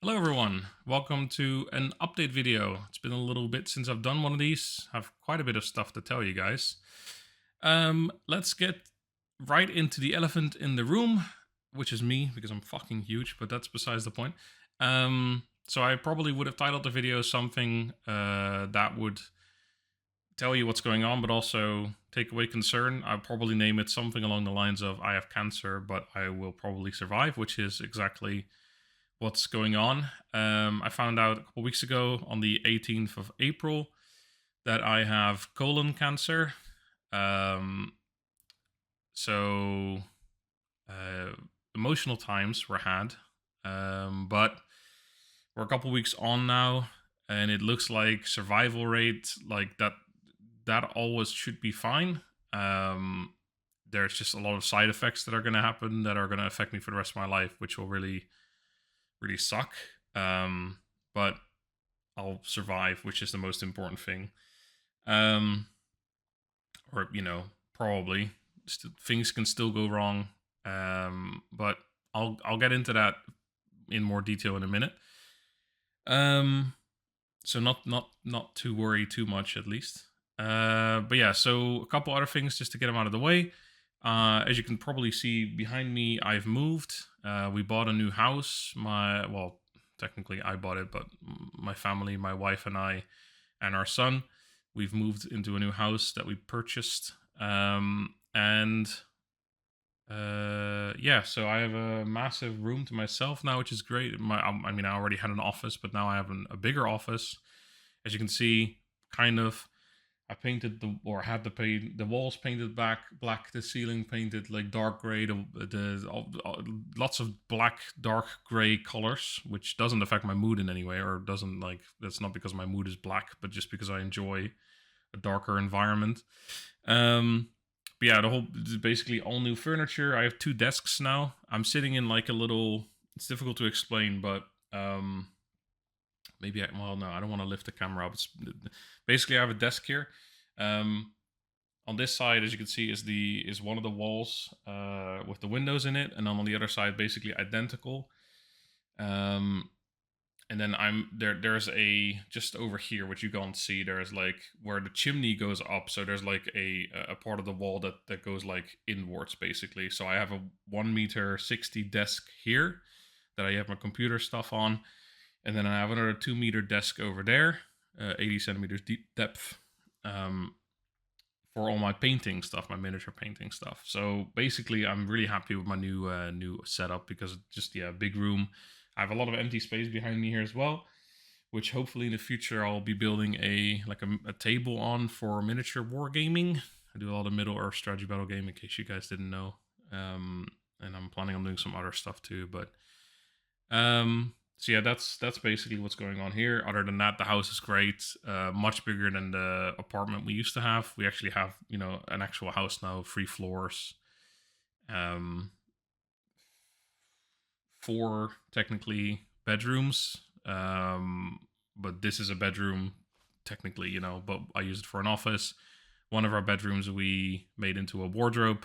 Hello everyone, welcome to an update video. It's been a little bit since I've done one of these. I have quite a bit of stuff to tell you guys. Let's get right into the elephant in the room, which is me, because I'm fucking huge, but that's besides the point. So I probably would have titled the video something that would tell you what's going on, but also take away concern. I'll probably name it something along the lines of I have cancer, but I will probably survive, which is exactly what's going on. I found out a couple weeks ago on the 18th of April that I have colon cancer. Um, so uh, emotional times were had, but we're a couple weeks on now, and it looks like survival rate like that always should be fine. There's just a lot of side effects that are going to happen that are going to affect me for the rest of my life, which will really suck. But I'll survive, which is the most important thing. Um, or probably things can still go wrong. But I'll get into that in more detail in a minute. So not to worry too much at least. But yeah, so a couple other things just to get them out of the way. As you can probably see behind me, I've moved. We bought a new house. Technically I bought it, but my family, my wife and I, and our son, we've moved into a new house that we purchased. And yeah, so I have a massive room to myself now, which is great. I mean, I already had an office, but now I have a bigger office. As you can see, kind of I painted had the walls painted black, the ceiling painted like dark gray, lots of black, dark gray colors, which doesn't affect my mood in any way, or doesn't like that's not because my mood is black, but just because I enjoy a darker environment. But yeah, basically all new furniture. I have two desks now. I'm sitting in like a little. It's difficult to explain, but no, I don't want to lift the camera up. Basically I have a desk here. On this side, as you can see, is one of the walls with the windows in it, and then on the other side, basically identical. And then there's a just over here, which you can't see. There's like where the chimney goes up. So there's like a part of the wall that goes like inwards, basically. So I have a 1 meter 60 desk here that I have my computer stuff on, and then I have another 2 meter desk over there, 80 centimeters deep depth. For all my painting stuff, my miniature painting stuff. So basically, I'm really happy with my new setup because just big room. I have a lot of empty space behind me here as well, which hopefully in the future I'll be building a table on for miniature wargaming. I do a lot of Middle Earth strategy battle game, in case you guys didn't know. And I'm planning on doing some other stuff too. But so yeah, that's basically what's going on here. Other than that, the house is great, much bigger than the apartment we used to have. We actually have an actual house now, 3 floors, um, four technically bedrooms. But this is a bedroom technically, but I use it for an office. One of our bedrooms we made into a wardrobe,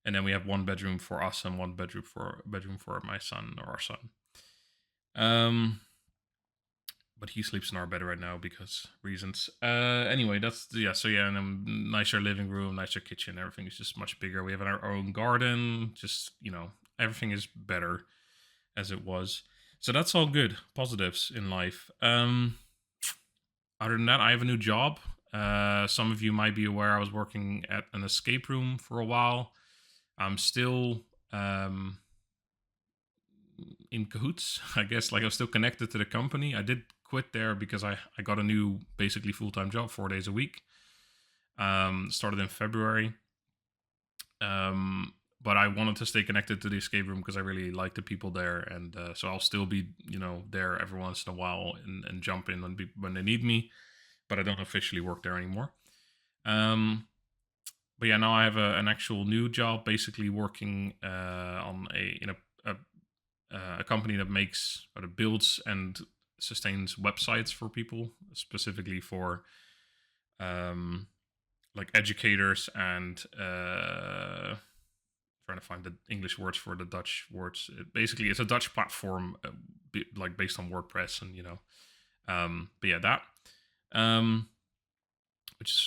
and then we have one bedroom for us and one bedroom for my son or our son. But he sleeps in our bed right now because reasons. Anyway, and a nicer living room, nicer kitchen. Everything is just much bigger. We have our own garden. Just everything is better as it was. So that's all good positives in life. Other than that, I have a new job. Some of you might be aware I was working at an escape room for a while. I'm still in cahoots, I guess. Like, I'm still connected to the company. I did quit there because I got a new, basically full-time job, 4 days a week. Started in February. But I wanted to stay connected to the escape room because I really like the people there, and so I'll still be, there every once in a while and jump in when they need me. But I don't officially work there anymore. But yeah, now I have an actual new job, basically working on a company that makes or that builds and sustains websites for people, specifically for like educators and trying to find the English words for the Dutch words. Basically, it's a Dutch platform, like based on WordPress, and but yeah, that, um,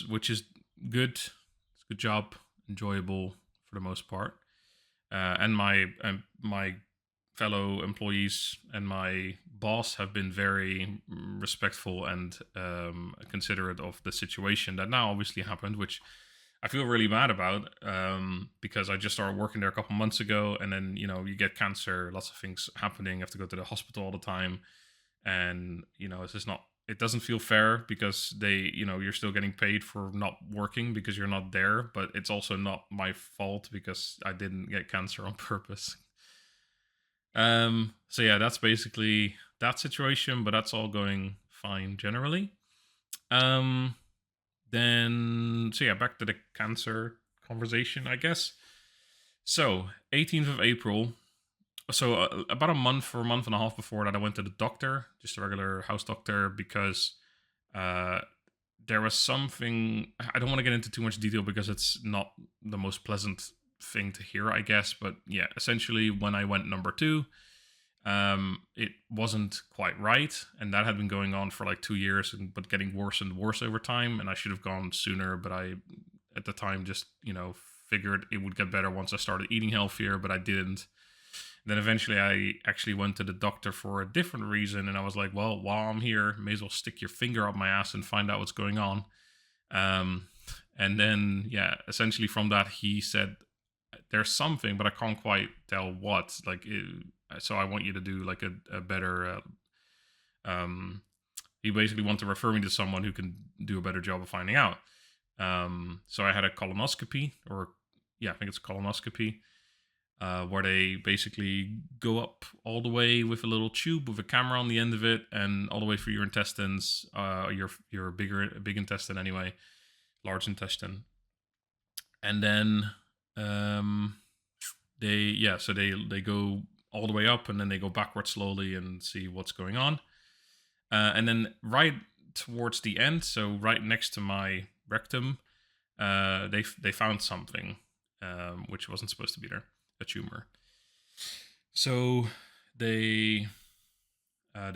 which is good. It's a good job, enjoyable for the most part, and my fellow employees and my boss have been very respectful and considerate of the situation that now obviously happened, which I feel really bad about, because I just started working there a couple months ago, and then you get cancer, lots of things happening, you have to go to the hospital all the time, and it's just not. It doesn't feel fair because you're still getting paid for not working because you're not there, but it's also not my fault because I didn't get cancer on purpose. So yeah, that's basically that situation, but that's all going fine generally. Um, then so yeah, back to the cancer conversation, I guess. So 18th of April. So about a month or a month and a half before that, I went to the doctor, just a regular house doctor, because uh, there was something. I don't want to get into too much detail because it's not the most pleasant thing to hear, I guess. But yeah, essentially, when I went number 2, it wasn't quite right, and that had been going on for like 2 years, but getting worse and worse over time. And I should have gone sooner, but I, at the time, just figured it would get better once I started eating healthier, but I didn't. Then eventually I actually went to the doctor for a different reason, and I was like, well, while I'm here, may as well stick your finger up my ass and find out what's going on. And then, yeah, essentially from that, he said, there's something, but I can't quite tell what. So I want you to do like a better. He basically wanted to refer me to someone who can do a better job of finding out. So I had a colonoscopy, or yeah, I think it's a colonoscopy. Where they basically go up all the way with a little tube with a camera on the end of it, and all the way through your intestines, your big intestine anyway, large intestine, and then they go all the way up, and then they go backwards slowly and see what's going on, and then right towards the end, so right next to my rectum, they found something, which wasn't supposed to be there. A tumor. So they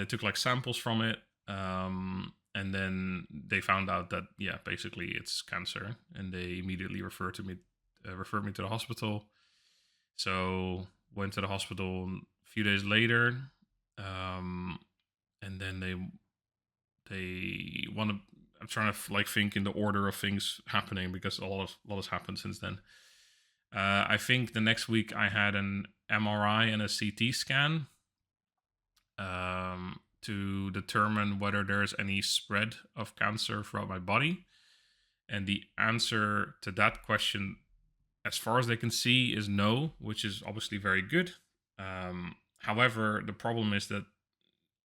took like samples from it, and then they found out that basically it's cancer, and they immediately referred me to the hospital. So went to the hospital a few days later, and then they want to. I'm trying to like think in the order of things happening because a lot has happened since then. I think the next week I had an MRI and a CT scan, to determine whether there's any spread of cancer throughout my body. And the answer to that question, as far as they can see, is no, which is obviously very good. However, the problem is that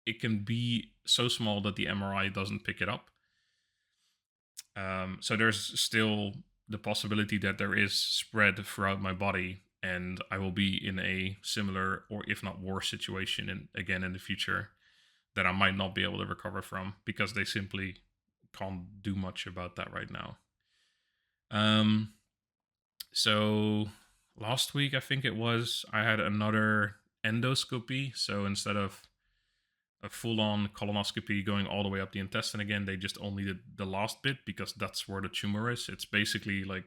it can be so small that the MRI doesn't pick it up. So there's still the possibility that there is spread throughout my body, and I will be in a similar, or if not worse, situation again in the future that I might not be able to recover from, because they simply can't do much about that right now. So last week, I think it was, I had another endoscopy. So instead of a full-on colonoscopy going all the way up the intestine again, they just only did the last bit because that's where the tumor is. It's basically like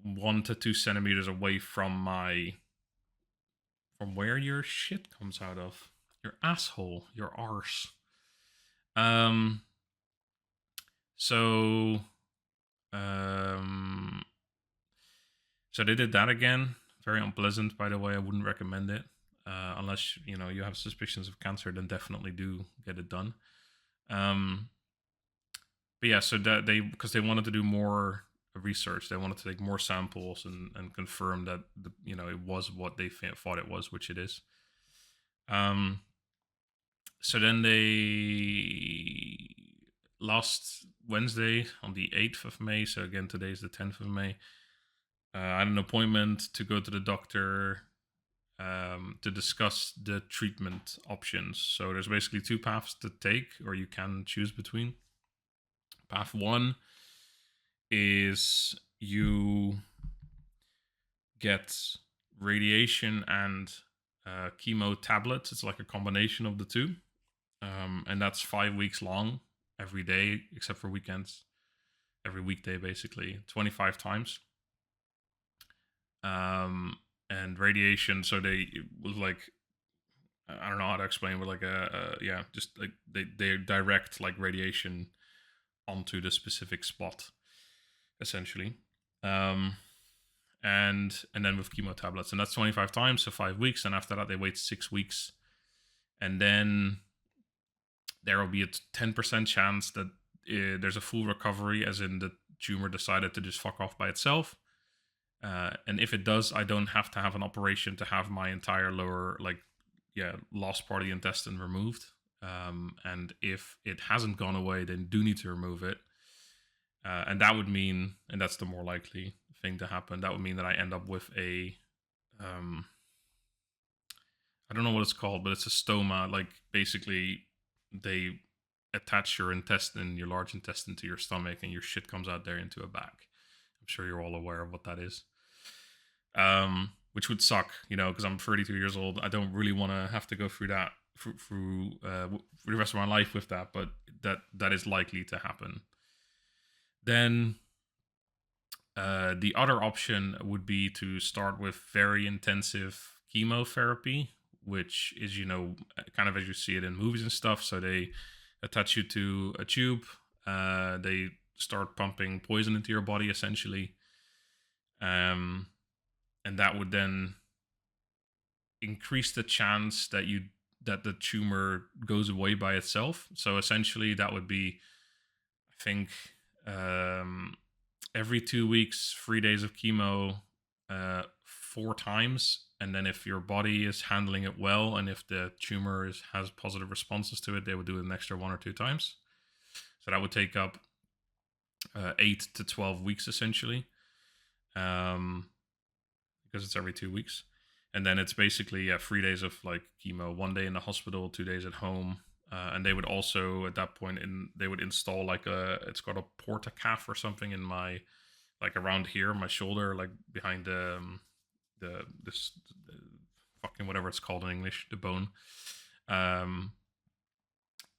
1 to 2 centimeters away from where your shit comes out of, your asshole, your arse. So they did that again. Very unpleasant, by the way. I wouldn't recommend it. Unless you have suspicions of cancer, then definitely do get it done. But yeah, so that because they wanted to do more research, they wanted to take more samples and confirm that it was what they thought it was, which it is. So then they last Wednesday on the 8th of May. So again, today's the 10th of May. I had an appointment to go to the doctor. To discuss the treatment options. So there's basically 2 paths to take, or you can choose between. Path 1 is you get radiation and chemo tablets. It's like a combination of the two. And that's 5 weeks long every day, except for weekends. Every weekday, basically, 25 times. And radiation, so they was like, I don't know how to explain, but like yeah, just like they direct like radiation onto the specific spot, essentially. Um, and then with chemo tablets, and that's 25 times, so 5 weeks, and after that they wait 6 weeks, and then there will be a 10% chance that there's a full recovery, as in the tumor decided to just fuck off by itself. And if it does, I don't have to have an operation to have my entire lower, like, lost part of the intestine removed. And if it hasn't gone away, then do need to remove it. And that would mean, and that's the more likely thing to happen, that would mean that I end up with a, I don't know what it's called, but it's a stoma. Like, basically, they attach your intestine, your large intestine, to your stomach, and your shit comes out there into a bag. I'm sure you're all aware of what that is. Which would suck, because I'm 32 years old. I don't really want to have to go through that through the rest of my life with that, but that is likely to happen. Then the other option would be to start with very intensive chemotherapy, which is, kind of as you see it in movies and stuff. So they attach you to a tube. They start pumping poison into your body, essentially. And that would then increase the chance that the tumor goes away by itself. So essentially, that would be, I think, every 2 weeks, 3 days of chemo, 4 times. And then if your body is handling it well, and if the tumor has positive responses to it, they would do it an extra 1 or 2 times. So that would take up 8 to 12 weeks, essentially. Because it's every 2 weeks. And then it's basically 3 days of like chemo, 1 day in the hospital, 2 days at home. And they would also, at that point, they would install like it's called a portacath or something in my, like around here, my shoulder, like behind this fucking whatever it's called in English, the bone.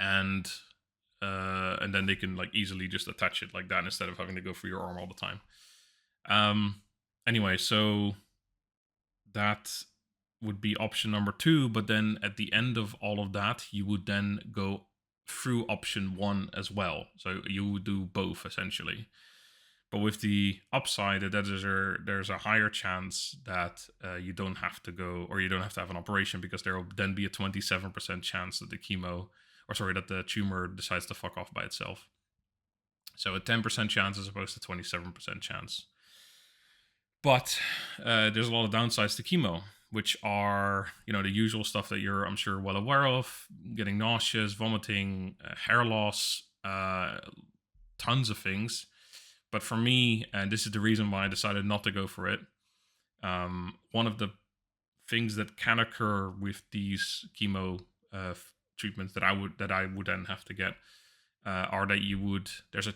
And then they can like easily just attach it like that instead of having to go through your arm all the time. Anyway, so that would be option number 2, but then at the end of all of that, you would then go through option 1 as well. So you would do both, essentially. But with the upside that there's a higher chance that you don't have to go, or you don't have to have an operation, because there will then be a 27% chance that that the tumor decides to fuck off by itself. So a 10% chance as opposed to 27% chance. But there's a lot of downsides to chemo, which are, the usual stuff that you're, I'm sure, well aware of: getting nauseous, vomiting, hair loss, tons of things. But for me, and this is the reason why I decided not to go for it, one of the things that can occur with these chemo treatments that I would then have to get are that there's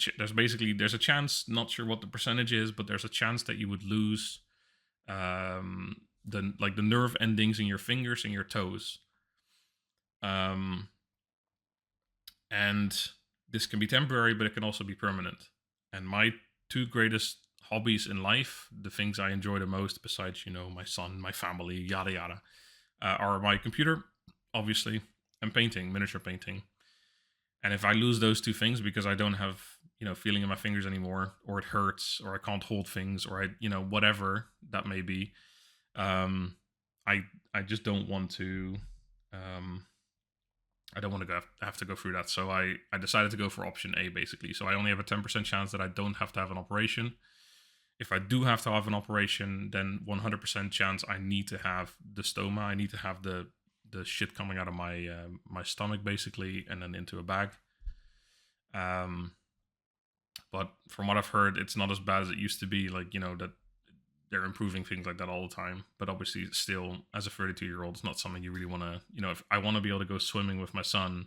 a chance, not sure what the percentage is, but there's a chance that you would lose the nerve endings in your fingers and your toes. And this can be temporary, but it can also be permanent. And my 2 greatest hobbies in life, the things I enjoy the most besides, my son, my family, yada yada, are my computer, obviously, and painting, miniature painting. And if I lose those 2 things because I don't have, feeling in my fingers anymore, or it hurts, or I can't hold things, or whatever that may be, I just don't want to. I don't want to have to go through that. So I decided to go for option A, basically. So I only have a 10% chance that I don't have to have an operation. If I do have to have an operation, then 100% chance I need to have the stoma. I need to have the shit coming out of my my stomach, basically, and then into a bag. But from what I've heard, it's not as bad as it used to be. Like, that they're improving things like that all the time. But obviously, still, as a 32-year-old, it's not something you really want to, if I want to be able to go swimming with my son,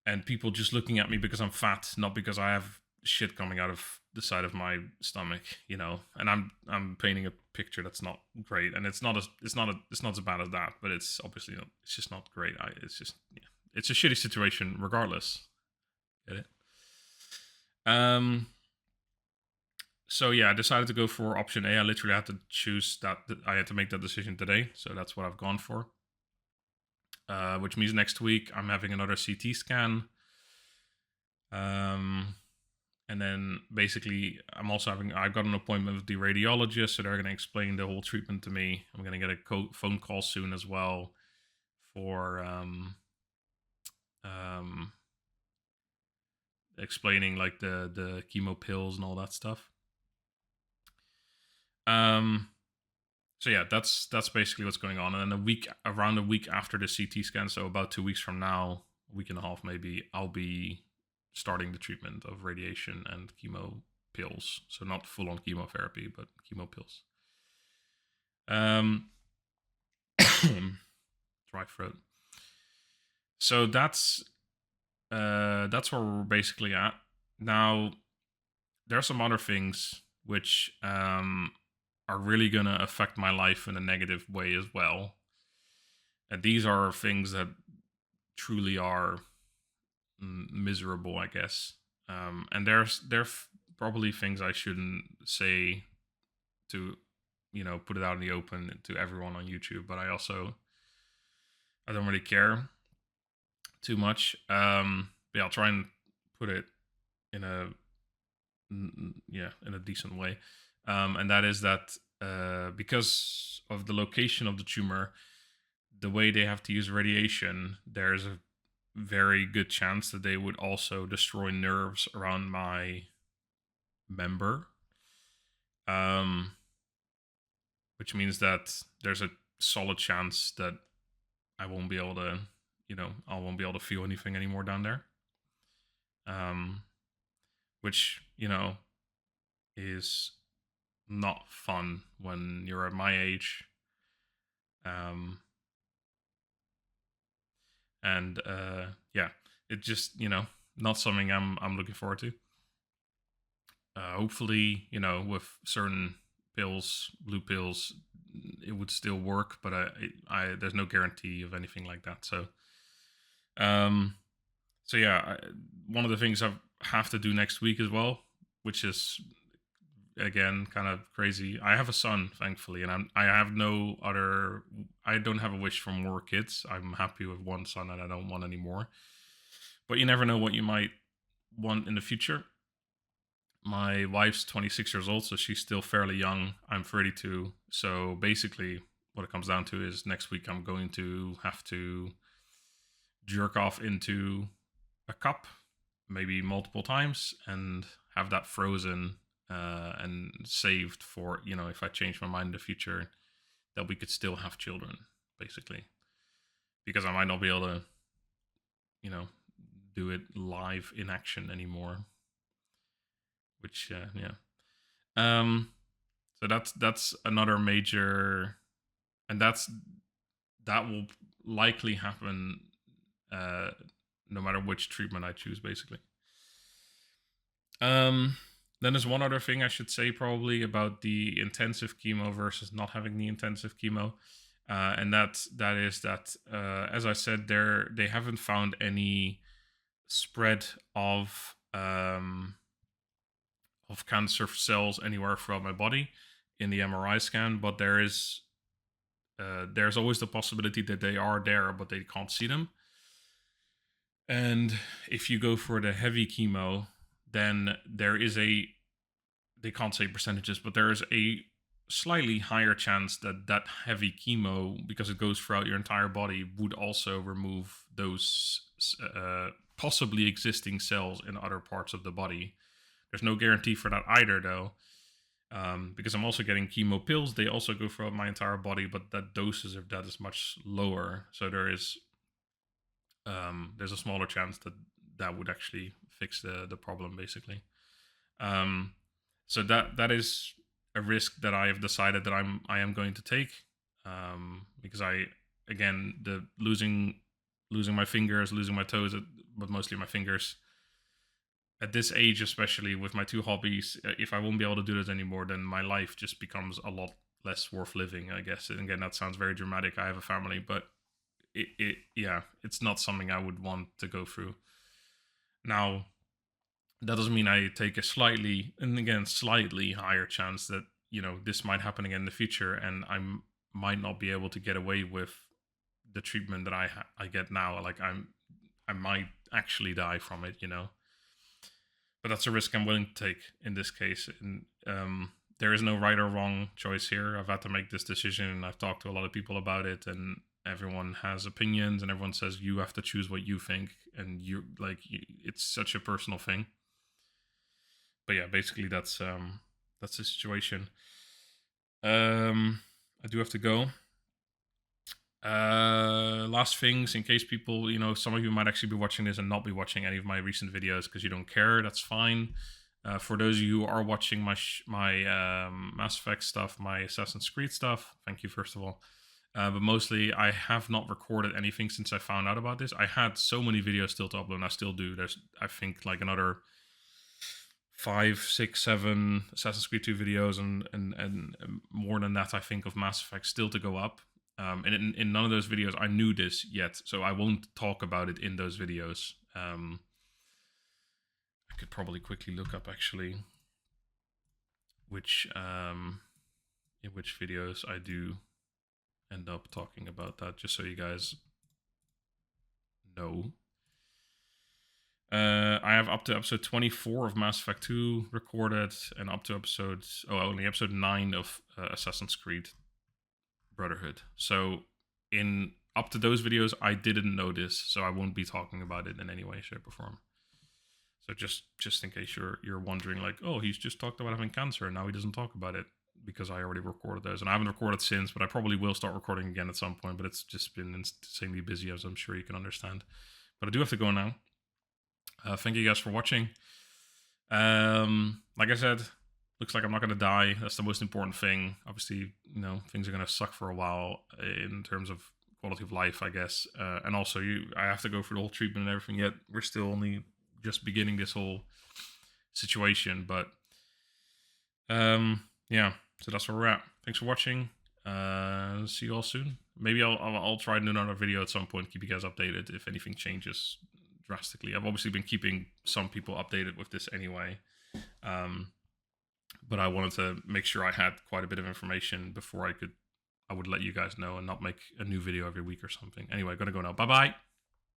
and people just looking at me because I'm fat, not because I have shit coming out of the side of my stomach, you know, and I'm painting a picture that's not great, and it's not as bad as that, but it's obviously not, it's just not great. It's just, yeah, it's a shitty situation regardless. Get it? Um. So yeah, I decided to go for option A. I literally had to choose that. I had to make that decision today, so that's what I've gone for. Which means next week I'm having another CT scan. And then basically I've got an appointment with the radiologist, so they're going to explain the whole treatment to me. I'm going to get a phone call soon as well for explaining like the chemo pills and all that stuff. So yeah, that's basically what's going on. And then around a week after the CT scan, so about 2 weeks from now, a week and a half maybe, I'll be starting the treatment of radiation and chemo pills. So not full on chemotherapy, but chemo pills. Dry throat. So that's where we're basically at. Now, there are some other things which are really going to affect my life in a negative way as well. And these are things that truly are miserable, I guess. And there probably things I shouldn't say to, you know, put it out in the open to everyone on YouTube, but I don't really care too much. Yeah, I'll try and put it in a decent way. And that is that because of the location of the tumor, the way they have to use radiation, there's a very good chance that they would also destroy nerves around my member. Which means that there's a solid chance that I won't be able to, I won't be able to feel anything anymore down there. Which, is not fun when you're at my age. Yeah, it just, not something I'm looking forward to. Hopefully, with certain pills, blue pills, it would still work, but there's no guarantee of anything like that. So, yeah, one of the things I have to do next week as well, which is again kind of crazy. I have a son, thankfully, and I don't have a wish for more kids. I'm happy with one son, and I don't want any more. But you never know what you might want in the future. My wife's 26 years old, so she's still fairly young. I'm 32. So basically, what it comes down to is next week I'm going to have to jerk off into a cup, maybe multiple times, and have that frozen and saved for, if I change my mind in the future, that we could still have children, basically. Because I might not be able to, do it live in action anymore. Which, so that's another major, and that will likely happen no matter which treatment I choose, basically. Then there's one other thing I should say probably about the intensive chemo versus not having the intensive chemo, and that is that, as I said, they haven't found any spread of cancer cells anywhere throughout my body in the MRI scan, but there's always the possibility that they are there, but they can't see them. And if you go for the heavy chemo, then there is they can't say percentages, but there is a slightly higher chance that heavy chemo, because it goes throughout your entire body, would also remove those possibly existing cells in other parts of the body. There's no guarantee for that either, though, because I'm also getting chemo pills. They also go throughout my entire body, but that doses of that is much lower. So there's a smaller chance that would actually fix the problem, basically. So that is a risk that I have decided that I am going to take, because losing my fingers, losing my toes, but mostly my fingers, at this age, especially with my 2 hobbies, if I won't be able to do this anymore, then my life just becomes a lot less worth living, I guess. And again, that sounds very dramatic. I have a family, but yeah, it's not something I would want to go through. Now, that doesn't mean I take a slightly higher chance that, this might happen again in the future, and I might not be able to get away with the treatment that I get now. Like I might actually die from it, But that's a risk I'm willing to take in this case. And there is no right or wrong choice here. I've had to make this decision, and I've talked to a lot of people about it, and everyone has opinions, and everyone says you have to choose what you think, and it's such a personal thing. But yeah, basically that's the situation. I do have to go. Last things, in case people, some of you might actually be watching this and not be watching any of my recent videos because you don't care. That's fine. For those of you who are watching my Mass Effect stuff, my Assassin's Creed stuff, thank you first of all. But mostly, I have not recorded anything since I found out about this. I had so many videos still to upload, and I still do. There's, I think, like another 5, 6, 7 Assassin's Creed 2 videos, and more than that, I think, of Mass Effect still to go up. And in none of those videos I knew this yet, so I won't talk about it in those videos. I could probably quickly look up actually which videos I do end up talking about that, just so you guys know. I have up to episode 24 of Mass Effect 2 recorded, and up to only episode 9 of Assassin's Creed Brotherhood. So in up to those videos, I didn't know this, so I won't be talking about it in any way, shape, or form. So just in case you're wondering, like, oh, he's just talked about having cancer, and now he doesn't talk about it, because I already recorded those, and I haven't recorded since, but I probably will start recording again at some point. But it's just been insanely busy, as I'm sure you can understand. But I do have to go now. Thank you guys for watching. Like I said, looks like I'm not going to die. That's the most important thing. Obviously, things are going to suck for a while in terms of quality of life, I guess. And also, I have to go through the whole treatment and everything yet. We're still only just beginning this whole situation. But yeah, so that's where we're at. Thanks for watching. See you all soon. Maybe I'll try to do another video at some point, keep you guys updated if anything changes drastically. I've obviously been keeping some people updated with this anyway, but I wanted to make sure I had quite a bit of information before I would let you guys know and not make a new video every week or something. Anyway, gotta go now. Bye bye.